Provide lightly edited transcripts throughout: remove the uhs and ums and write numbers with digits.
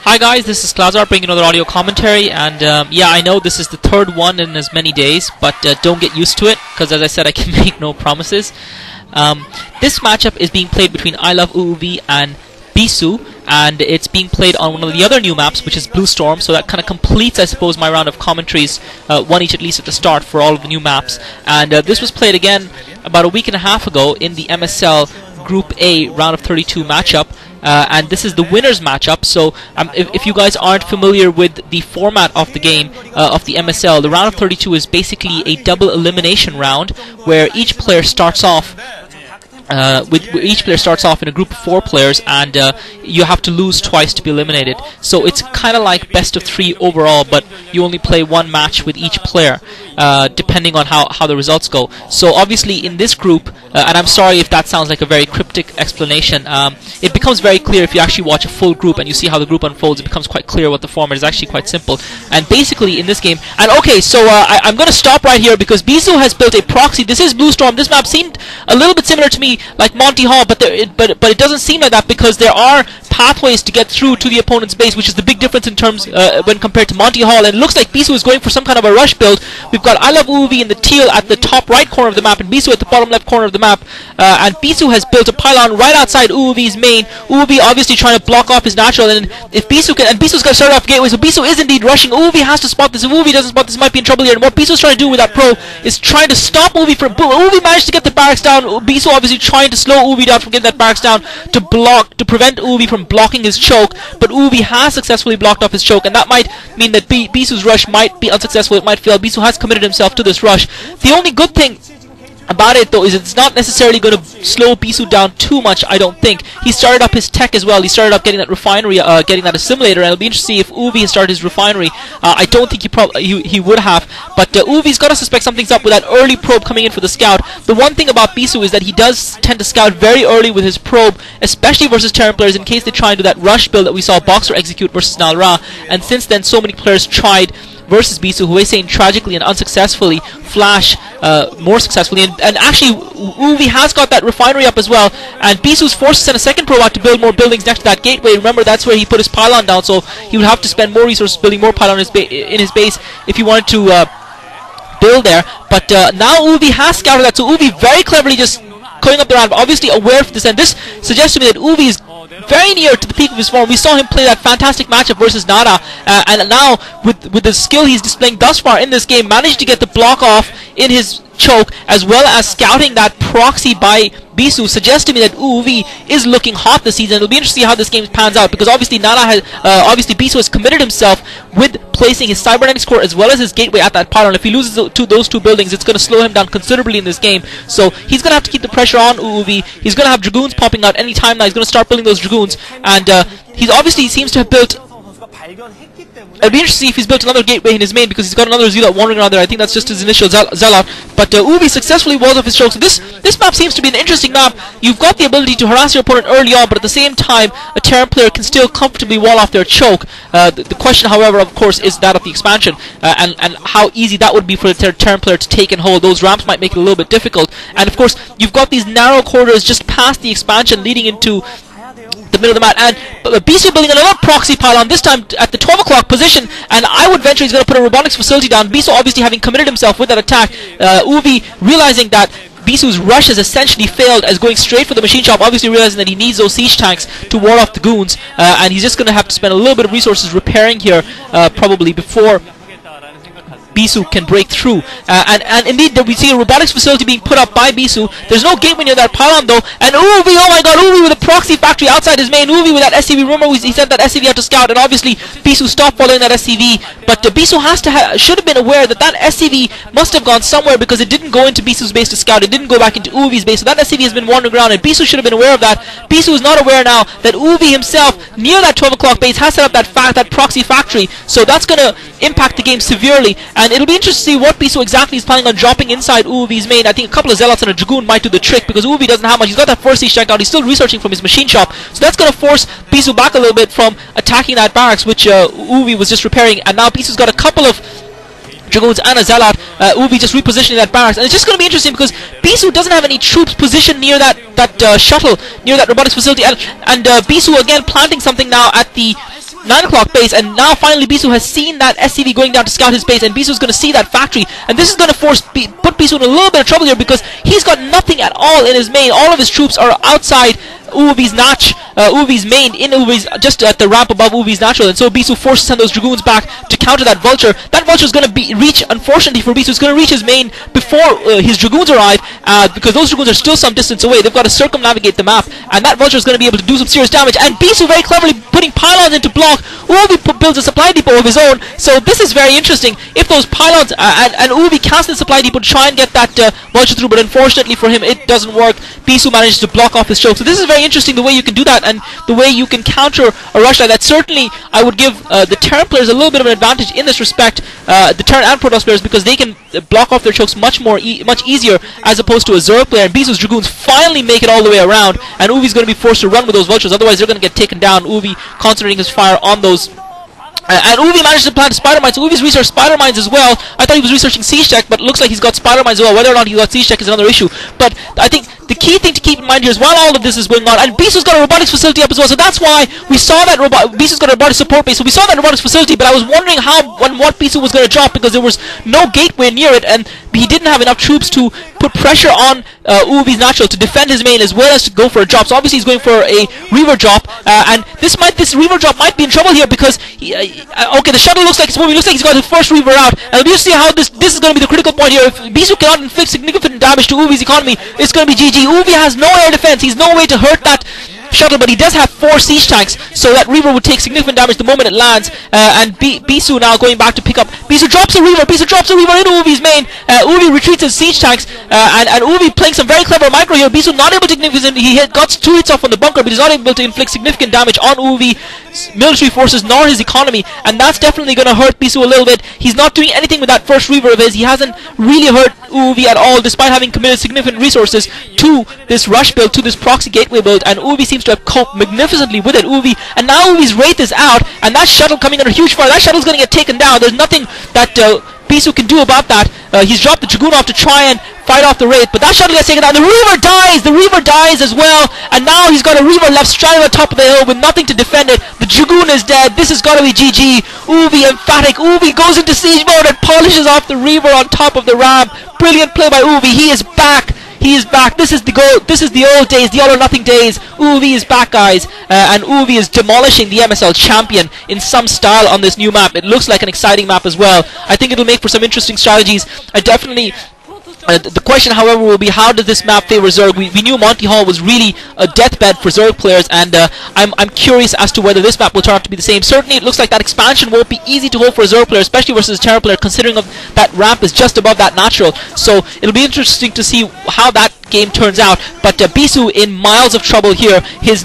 Hi guys, this is Klazartsc bringing another audio commentary, and yeah, I know this is the third one in as many days, but don't get used to it, because as I said, I can make no promises. This matchup is being played between iloveoov and Bisu, and it's being played on one of the other new maps, which is Blue Storm, so that kind of completes, I suppose, my round of commentaries, one each at least at the start for all of the new maps. And this was played again about a week and a half ago in the MSL Group A round of 32 matchup. And this is the winners matchup, so if you guys aren't familiar with the format of the game, of the MSL, the round of 32 is basically a double elimination round where each player starts off in a group of 4 players, and you have to lose twice to be eliminated. So it's kind of like best of 3 overall, but you only play one match with each player, depending on how the results go. So obviously in this group, and I'm sorry if that sounds like a very cryptic explanation, it becomes very clear if you actually watch a full group and you see how the group unfolds. It becomes quite clear what the format is. Actually quite simple. And basically in this game, and okay, so I'm going to stop right here because Bisu has built a proxy. This is Blue Storm. This map seemed a little bit similar to me like Monty Hall, but it doesn't seem like that because there are pathways to get through to the opponent's base, which is the big difference in terms when compared to Monty Hall. And it looks like Bisu is going for some kind of a rush build. We've got iloveoov in the teal at the top right corner of the map and Bisu at the bottom left corner of the map. And Bisu has built a pylon right outside oov's main. Oov obviously trying to block off his natural, and if Bisu can, and Bisu's got to start off gateway, so Bisu is indeed rushing. Oov has to spot this. If Oov doesn't spot this, he might be in trouble here. And what Bisu's trying to do with that pro is trying to stop Oov from. Oov managed to get the barracks down. Bisu obviously trying to slow Oov down from getting that barracks down to prevent Oov from blocking his choke. But Oov has successfully blocked off his choke, and that might mean that Bisu's rush might be unsuccessful. It might fail. Bisu has committed himself to this rush. The only good thing about it though is it's not necessarily going to slow Bisu down too much, I don't think. He started up his tech as well. He started up getting that refinery, getting that assimilator, and it'll be interesting to see if Oov has started his refinery. I don't think he would have, but Oov's got to suspect something's up with that early probe coming in for the scout. The one thing about Bisu is that he does tend to scout very early with his probe, especially versus Terran players, in case they try and do that rush build that we saw Boxer execute versus Nalra. And since then, so many players tried versus Bisu, who is saying tragically and unsuccessfully, Flash more successfully, and actually Oov has got that refinery up as well, and Bisu's forced to send a second probe out to build more buildings next to that gateway. Remember, that's where he put his pylon down, so he would have to spend more resources building more pylon in his base if he wanted to build there. But now Oov has scouted that, so Oov very cleverly just going up the ramp, obviously aware of this, and this suggests to me that Oov is very near to the peak of his form. We saw him play that fantastic matchup versus Nara, and now with the skill he's displaying thus far in this game, managed to get the block off in his choke, as well as scouting that proxy by Bisu, suggests to me that Oov is looking hot this season. It'll be interesting to see how this game pans out, because obviously Bisu has committed himself with placing his cybernetics core as well as his gateway at that pylon. If he loses those two buildings, it's going to slow him down considerably in this game. So he's going to have to keep the pressure on Oov. He's going to have Dragoons popping out any time now. He's going to start building those Dragoons, and he seems to have built. It'll be interesting to see if he's built another gateway in his main, because he's got another Zealot wandering around there. I think that's just his initial Zealot. But Oov successfully walls off his choke. So this map seems to be an interesting map. You've got the ability to harass your opponent early on, but at the same time, a Terran player can still comfortably wall off their choke. The question, however, of course, is that of the expansion, and how easy that would be for the Terran player to take and hold. Those ramps might make it a little bit difficult. And of course, you've got these narrow corridors just past the expansion leading into the middle of the map, and Bisu building another proxy pylon, this time at the 12 o'clock position, and I would venture he's going to put a robotics facility down. Bisu obviously having committed himself with that attack. Oov realizing that Bisu's rush has essentially failed as going straight for the machine shop, obviously realizing that he needs those siege tanks to ward off the goons, and he's just going to have to spend a little bit of resources repairing here, probably before Bisu can break through. And indeed, we see a robotics facility being put up by Bisu. There's no gateway near that pylon though, and Oov, oh my god, Oov with a proxy factory outside his main. Oov with that SCV, remember he sent that SCV out to scout, and obviously Bisu stopped following that SCV, but Bisu should have been aware that SCV must have gone somewhere, because it didn't go into Bisu's base to scout, it didn't go back into Oov's base, so that SCV has been wandering around, and Bisu should have been aware of that. Bisu is not aware now that Oov himself, near that 12 o'clock base, has set up that proxy factory, so that's going to impact the game severely, and it'll be interesting to see what Bisu exactly is planning on dropping inside Oov's main. I think a couple of Zealots and a Dragoon might do the trick, because Oov doesn't have much. He's got that first siege tank out. He's still researching from his machine shop, so that's going to force Bisu back a little bit from attacking that barracks, which Oov was just repairing, and now Bisu's got a couple of Dragoons and a Zealot. Oov just repositioning that barracks, and it's just going to be interesting because Bisu doesn't have any troops positioned near that shuttle, near that robotics facility, and Bisu again planting something now at the 9 o'clock base, and now finally Bisu has seen that SCV going down to scout his base, and Bisu's going to see that factory, and this is going to put Bisu in a little bit of trouble here, because he's got nothing at all in his main. All of his troops are outside uoov's notch, uoov's main, in uoov's, just at the ramp above uoov's natural, and so Bisu forces to send those dragoons back to counter that vulture. That vulture is going to reach, unfortunately for Bisu, it's going to reach his main before his dragoons arrive, because those dragoons are still some distance away. They've got to circumnavigate the map, and that vulture is going to be able to do some serious damage, and Bisu very cleverly putting pylons into block. uoov builds a supply depot of his own, so this is very interesting. If those pylons, and uoov casts the supply depot to try and get that vulture through, but unfortunately for him it doesn't work. Bisu manages to block off his choke, so this is very interesting, the way you can do that, and the way you can counter a rush like that. Certainly I would give the Terran players a little bit of an advantage in this respect, the Terran and Protoss players, because they can block off their chokes much easier as opposed to a Zerg player. And Bisu's dragoons finally make it all the way around, and uoov's going to be forced to run with those vultures, otherwise they're going to get taken down. uoov concentrating his fire on those. And uoov managed to plant spider mines. uoov's researched spider mines as well. I thought he was researching siege tech, but it looks like he's got spider mines as well. Whether or not he got siege tech is another issue. But I think the key thing to keep in mind here is, while all of this is going on, and Bisu's got a robotics facility up as well, so that's why we saw that Bisu's got a robotics support base, so we saw that robotics facility, but I was wondering how and what Bisu was going to drop, because there was no gateway near it, and he didn't have enough troops to put pressure on uoov's natural to defend his main as well as to go for a drop. So obviously he's going for a Reaver drop, and this Reaver drop might be in trouble here, because okay, the shuttle looks like it's moving. Looks like he's got his first Reaver out, and we'll see how this is going to be the critical point here. If Bisu cannot inflict significant damage to uoov's economy, it's going to be GG. uoov has no air defense. He's no way to hurt that shuttle, but he does have 4 siege tanks, so that Reaver would take significant damage the moment it lands. And Bisu now going back to pick up. Bisu drops a Reaver in uoov's main. uoov retreats his siege tanks, and uoov playing some very clever micro here. Bisu not able to got 2 hits off on the bunker, but he's not able to inflict significant damage on uoov's military forces nor his economy, and that's definitely going to hurt Bisu a little bit. He's not doing anything with that first Reaver of his. He hasn't really hurt uoov at all, despite having committed significant resources to this rush build, to this proxy gateway build, and uoov seems to have coped magnificently with it. And now uoov's Wraith is out, and that shuttle coming under huge fire. That shuttle's going to get taken down. There's nothing that Bisu can do about that. He's dropped the Dragoon off to try and fight off the Wraith, but that shuttle gets taken down. The Reaver dies as well, and now he's got a Reaver left stranded on top of the hill with nothing to defend it. The Dragoon is dead. This has got to be GG. uoov emphatic. uoov goes into siege mode and polishes off the Reaver on top of the ramp. Brilliant play by uoov. He is back. He is back. This is the goal. This is the old days, the all or nothing days. uoov is back, guys, and uoov is demolishing the MSL champion in some style on this new map. It looks like an exciting map as well. I think it'll make for some interesting strategies. I definitely. The question, however, will be, how does this map favor Zerg? We knew Monty Hall was really a deathbed for Zerg players, and I'm curious as to whether this map will turn out to be the same. Certainly, it looks like that expansion won't be easy to hold for a Zerg player, especially versus a Terran player, considering that ramp is just above that natural. So it'll be interesting to see how that game turns out. But Bisu in miles of trouble here. His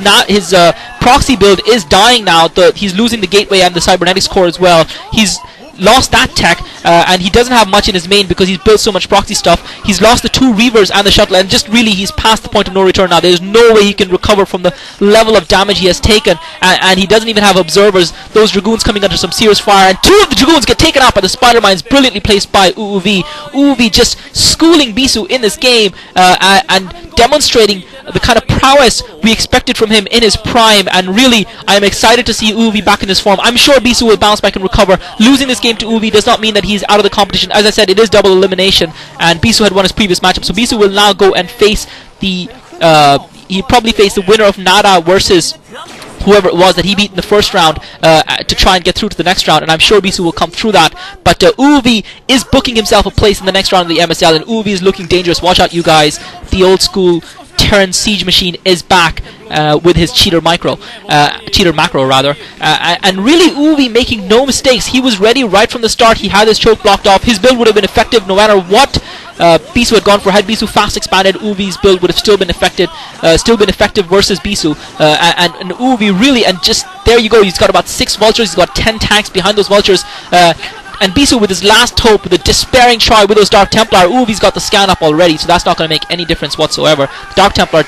proxy build is dying now. He's losing the gateway and the cybernetics core as well. He's lost that tech, and he doesn't have much in his main because he's built so much proxy stuff. He's lost the 2 Reavers and the shuttle, and just really he's past the point of no return now. There's no way he can recover from the level of damage he has taken, and he doesn't even have observers. Those Dragoons coming under some serious fire, and 2 of the Dragoons get taken out by the spider mines, brilliantly placed by uoov. uoov just schooling Bisu in this game, and demonstrating the kind of prowess we expected from him in his prime, and really I'm excited to see uoov back in his form. I'm sure Bisu will bounce back and recover. Losing this game to uoov does not mean that he's out of the competition. As I said, it is double elimination, and Bisu had won his previous matchup, so Bisu will now go and face the he'll probably face the winner of Nada versus whoever it was that he beat in the first round to try and get through to the next round, and I'm sure Bisu will come through that. But uoov is booking himself a place in the next round of the MSL, and uoov is looking dangerous. Watch out, you guys. The old school Terran siege machine is back with his cheater macro, and really uoov making no mistakes. He was ready right from the start. He had his choke blocked off. His build would have been effective no matter what Bisu had gone for. Had Bisu fast expanded, uoov's build would have still been effective versus Bisu, and uoov really, and just there you go. He's got about 6 vultures. He's got 10 tanks behind those vultures. And Bisu with his last hope, with a despairing try with those Dark Templar, uoov's got the scan up already, so that's not going to make any difference whatsoever. The Dark Templar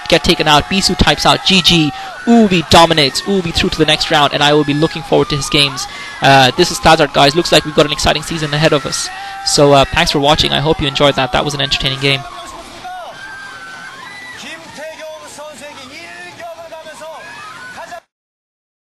get taken out, Bisu types out GG, uoov dominates, uoov through to the next round, and I will be looking forward to his games. This is Klazartsc, guys. Looks like we've got an exciting season ahead of us. So thanks for watching. I hope you enjoyed that. That was an entertaining game.